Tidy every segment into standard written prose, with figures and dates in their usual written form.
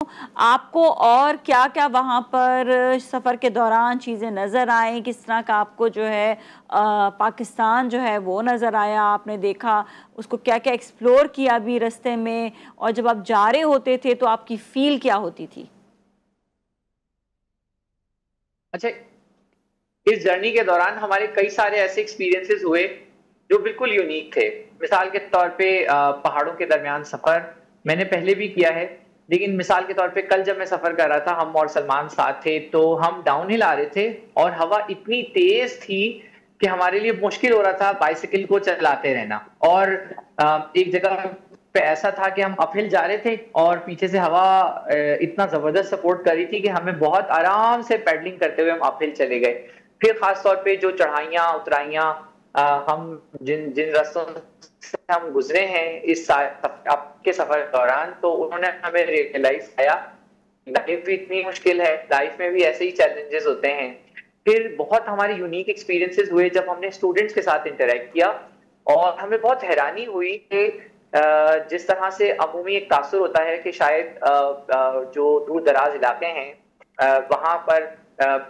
आपको और क्या-क्या वहाँ पर सफ़र के दौरान चीज़ें नज़र आईं? किस तरह का आपको जो है पाकिस्तान जो है वो नज़र आया? आपने देखा उसको क्या-क्या एक्सप्लोर किया भी रास्ते में? और जब आप जा रहे होते थे तो आपकी फ़ील क्या होती थी? अच्छा, इस जर्नी के दौरान हमारे कई सारे ऐसे एक्सपीरियंसेस हुए जो बिल्कुल यूनिक थे। मिसाल के तौर पे पहाड़ों के दरमियान सफ़र मैंने पहले भी किया है, लेकिन मिसाल के तौर पे कल जब मैं सफ़र कर रहा था, हम और सलमान साथ थे, तो हम डाउनहिल आ रहे थे और हवा इतनी तेज़ थी कि हमारे लिए मुश्किल हो रहा था बाइसिकल को चलाते रहना। और एक जगह पे ऐसा था कि हम अपहिल जा रहे थे और पीछे से हवा इतना ज़बरदस्त सपोर्ट कर रही थी कि हमें बहुत आराम से पैडलिंग करते हुए हम अपहिल चले गए। फिर खास तौर पे जो चढ़ाइयाँ, उतराइयाँ हम जिन जिन रास्तों से हम गुजरे हैं इस आपके सफर के दौरान, तो उन्होंने हमें रियलाइज किया लाइफ भी इतनी मुश्किल है, लाइफ में भी ऐसे ही चैलेंजेस होते हैं। फिर बहुत हमारे यूनिक एक्सपीरियंसेस हुए जब हमने स्टूडेंट्स के साथ इंटरेक्ट किया और हमें बहुत हैरानी हुई कि जिस तरह से अमूमी एक तासुर होता है कि शायद जो दूर दराज इलाके हैं वहां पर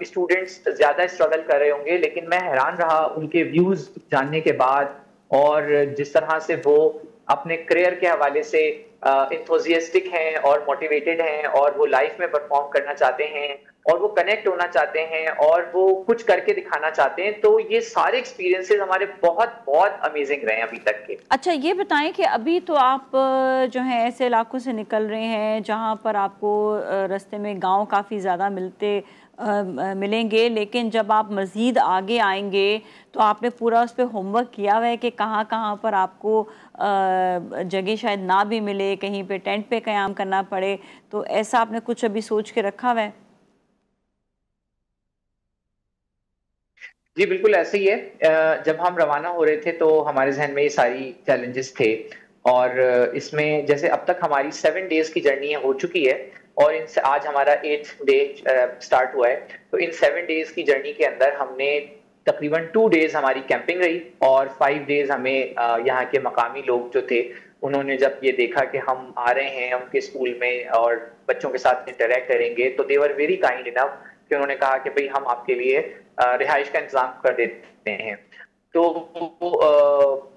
स्टूडेंट्स ज्यादा स्ट्रगल कर रहे होंगे, लेकिन मैं हैरान रहा उनके व्यूज जानने के बाद और जिस तरह से वो अपने करियर के हवाले से इंथुजियास्टिक हैं और मोटिवेटेड हैं और वो लाइफ में परफॉर्म करना चाहते हैं और वो कनेक्ट होना चाहते हैं और वो कुछ करके दिखाना चाहते हैं। तो ये सारे एक्सपीरियंसेस हमारे बहुत बहुत अमेजिंग रहे हैं अभी तक के। अच्छा, ये बताएँ कि अभी तो आप जो हैं ऐसे इलाकों से निकल रहे हैं जहाँ पर आपको रास्ते में गाँव काफ़ी ज़्यादा मिलेंगे, लेकिन जब आप मज़ीद आगे आएँगे तो आपने पूरा उस पे होमवर्क किया हुआ है कि कहाँ-कहाँ पर आपको जगह शायद ना भी मिले, कहीं पे टेंट पे क़याम करना पड़े, तो ऐसा आपने कुछ अभी सोच के रखा हुआ है? जी, बिल्कुल ऐसे ही है। जब हम रवाना हो रहे थे तो हमारे ज़हन में ये सारी चैलेंजेस थे और इसमें जैसे अब तक हमारी 7 डेज़ की जर्नी हो चुकी है और इनसे आज हमारा 8th डे स्टार्ट हुआ है। तो इन 7 डेज़ की जर्नी के अंदर हमने तकरीबन 2 डेज़ हमारी कैंपिंग रही और 5 डेज़ हमें यहाँ के मकामी लोग जो थे, उन्होंने जब ये देखा कि हम आ रहे हैं उनके स्कूल में और बच्चों के साथ इंटरैक्ट करेंगे, तो दे वर वेरी काइंड इनफ कि उन्होंने कहा कि भई हम आपके लिए रिहाइश का इंतज़ाम कर देते हैं। तो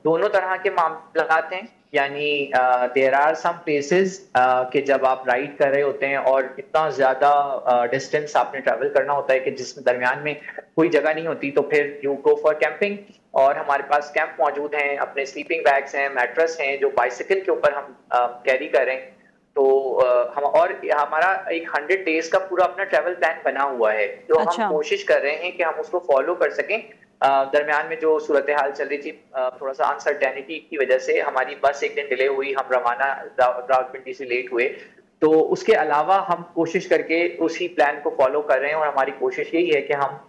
दोनों तरह के मामलात हैं, यानी देयर आर सम प्लेसेस कि जब आप राइड कर रहे होते हैं और इतना ज़्यादा डिस्टेंस आपने ट्रैवल करना होता है कि जिस दरमियान में कोई जगह नहीं होती, तो फिर यू गो फॉर कैंपिंग और हमारे पास कैंप मौजूद हैं, अपने स्लीपिंग बैग्स हैं, मैट्रेस हैं, जो बाइसिकल के ऊपर हम कैरी कर रहे हैं। तो हम और हमारा एक 100 डेज का पूरा अपना ट्रैवल प्लान बना हुआ है, तो हम अच्छा। कोशिश कर रहे हैं कि हम उसको फॉलो कर सकें। दरमियान में जो सूरत हाल चल रही थी, थोड़ा सा अनसर्टेनिटी की वजह से हमारी बस एक दिन डिले हुई, हम रवाना रावलपिंडी से लेट हुए। तो उसके अलावा हम कोशिश करके उसी प्लान को फॉलो कर रहे हैं और हमारी कोशिश यही है कि हम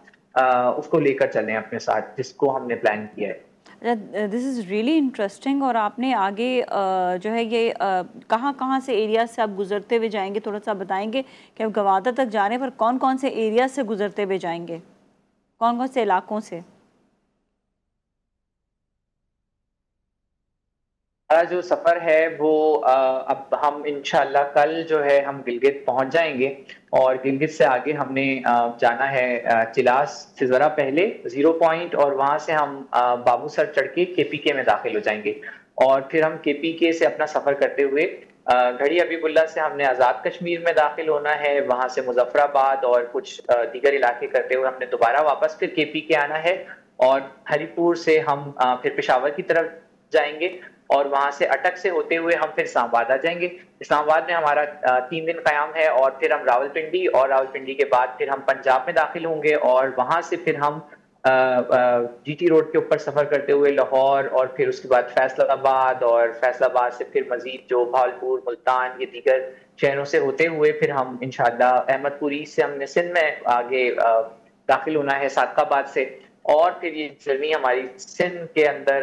उसको लेकर चलें अपने साथ जिसको हमने प्लान किया है। This is really interesting. और आपने आगे जो है ये कहाँ-कहाँ से एरिया से आप गुज़रते हुए जाएँगे, थोड़ा-सा बताएँगे कि आप गवादर तक जाने पर कौन-कौन से एरिया से गुज़रते हुए जाएँगे? कौन-कौन से इलाकों से? हमारा जो सफ़र है वो अब हम इंशाल्लाह कल जो है हम गिलगित पहुँच जाएँगे और गिलगित से आगे हमने जाना है चिलास से ज़रा पहले ज़ीरो पॉइंट और वहाँ से हम बाबूसर चढ़ के केपीके में दाखिल हो जाएँगे और फिर हम केपीके से अपना सफ़र करते हुए घड़ी हबीबुल्ला से हमने आज़ाद कश्मीर में दाखिल होना है, वहाँ से मुज़फ़्फ़राबाद और कुछ दीगर इलाके करते हुए हमने दोबारा वापस फिर केपीके आना है और हरीपुर से हम फिर पेशावर की तरफ जाएँगे और वहाँ से अटक से होते हुए हम फिर इस्लामाबाद आ जाएँगे। इस्लामाबाद में हमारा 3 दिन क़याम है और फिर हम रावलपिंडी और रावलपिंडी के बाद फिर हम पंजाब में दाखिल होंगे और वहाँ से फिर हम जीटी रोड के ऊपर सफ़र करते हुए लाहौर और फिर उसके बाद फैसलाबाद और फैसलाबाद से फिर मज़ीद जो भावलपुर, मुल्तान ये दीगर शहरों से होते हुए फिर हम इंशाअल्लाह अहमदपुरी से हमने सिंध में आगे दाखिल होना है सादकाबाद से और फिर ये जर्नी हमारी सिंध के अंदर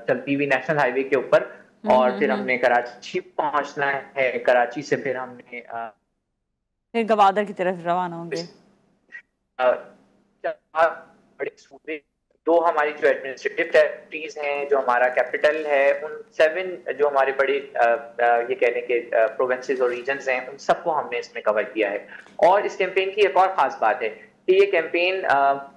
चलती हुई नेशनल हाईवे के ऊपर हुँ, और हुँ, फिर हुँ। हमने कराची पहुंचना है। कराची से फिर हमने फिर गवादर की तरफ रवाना होंगे। चार बड़े सूबे दो हमारी जो एडमिनिस्ट्रेटिव टेरिटरीज हैं, जो हमारा कैपिटल है, उन 7 जो हमारे बड़े ये कह लें कि प्रोविंसेस और रीजन्स हैं, उन सबको हमने इसमें कवर किया है। और इस कैंपेन की एक और खास बात है कि ये कैंपेन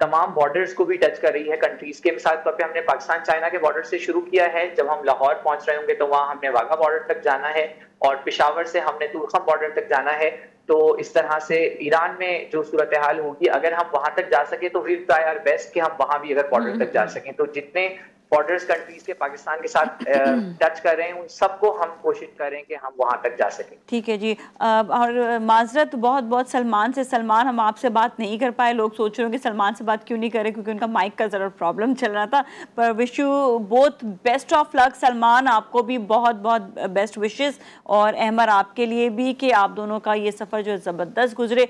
तमाम बॉर्डर्स को भी टच कर रही है कंट्रीज के। मिसाल तौर पे हमने पाकिस्तान चाइना के बॉर्डर से शुरू किया है। जब हम लाहौर पहुंच रहे होंगे तो वहां हमने वाघा बॉर्डर तक जाना है, और पेशावर से हमने तुर्खम बॉर्डर तक जाना है। तो इस तरह से ईरान में जो सूरत हाल होगी, अगर हम वहां तक जा सके तो विल ट्राई आवर बेस्ट कि हम वहां भी अगर बॉर्डर तक जा सकें। तो जितने बॉर्डर्स कंट्रीज के पाकिस्तान के साथ टच कर रहे हैं, उन सबको हम कोशिश करें कि हम वहां तक जा सकें। ठीक है जी। और माजरत बहुत बहुत सलमान हम आपसे बात नहीं कर पाए। लोग सोच रहे हो कि सलमान से बात क्यों नहीं करें, क्योंकि उनका माइक का ज़रा प्रॉब्लम चल रहा था। पर wish you both best of luck. Salman, आपको भी बहुत बहुत बेस्ट विशेस, और अहमर आपके लिए भी कि आप दोनों का ये सफ़र जो ज़बरदस्त गुजरे।